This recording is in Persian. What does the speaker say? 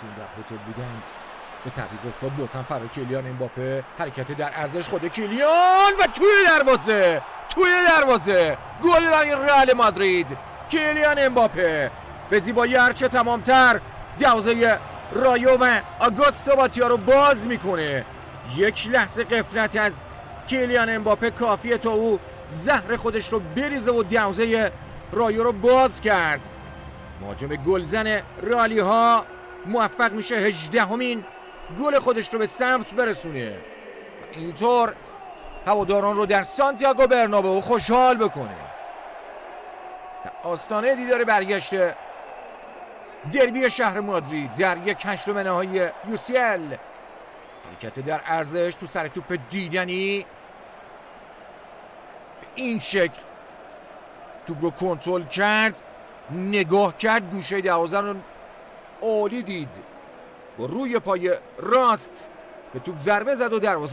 تیم در هتل بودند. به تعقیب افتاد بازم فرار کیلیان امباپه، حرکت در ارزش خود کیلیان و توی دروازه گل برای رئال مادرید. کیلیان امباپه به زیبایی هرچه تمامتر دروازه رایو و آگوستو باتیا رو باز میکنه. یک لحظه غفلت از کیلیان امباپه کافیه تا او زهر خودش رو بریزه و دروازه رایو رو باز کرد. مهاجم گلزن رئالی ها موفق میشه 18مین گل خودش رو به ثبت برسونه، اینطور هواداران رو در سانتیاگو برنابئو خوشحال بکنه. در آستانه دیدار برگشته دربی شهر مادرید در یک هشتم نهایی UCL، حرکت در ارزش تو سر توپ دیدنی به این شکل توپ رو کنترل کرد، نگاه کرد، گوشه دروازه رو عالی دید، با روی پای راست به توپ ضربه زد و دروازه